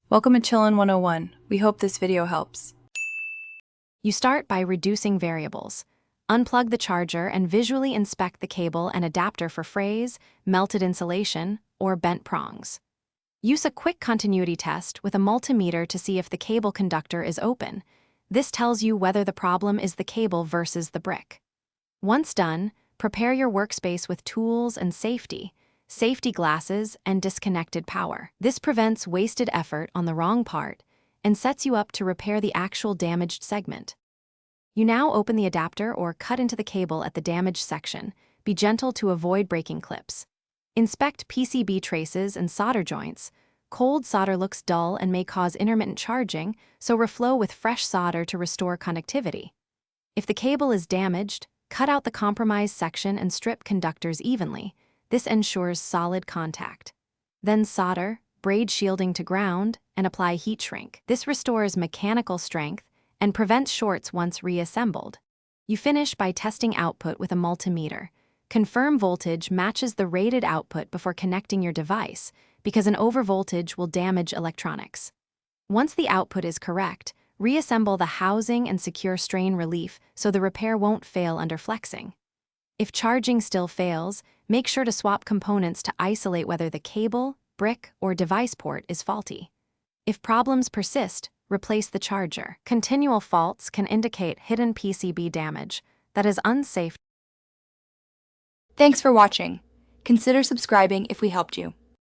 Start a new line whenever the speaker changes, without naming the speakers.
Welcome to Chillin' 101. We hope this video helps.
You start by reducing variables. Unplug the charger and visually inspect the cable and adapter for frays, melted insulation, or bent prongs. Use a quick continuity test with a multimeter to see if the cable conductor is open. This tells you whether the problem is the cable versus the brick. Once done, prepare your workspace with tools and safety glasses, and disconnected power. This prevents wasted effort on the wrong part and sets you up to repair the actual damaged segment. You now open the adapter or cut into the cable at the damaged section. Be gentle to avoid breaking clips. Inspect PCB traces and solder joints. Cold solder looks dull and may cause intermittent charging, so reflow with fresh solder to restore conductivity. If the cable is damaged, cut out the compromised section and strip conductors evenly. This ensures solid contact. Then solder, braid shielding to ground, and apply heat shrink. This restores mechanical strength and prevents shorts once reassembled. You finish by testing output with a multimeter. Confirm voltage matches the rated output before connecting your device, because an overvoltage will damage electronics. Once the output is correct, reassemble the housing and secure strain relief so the repair won't fail under flexing. If charging still fails, make sure to swap components to isolate whether the cable, brick, or device port is faulty. If problems persist, replace the charger. Continual faults can indicate hidden PCB damage that is unsafe.
Thanks for watching. Consider subscribing if we helped you.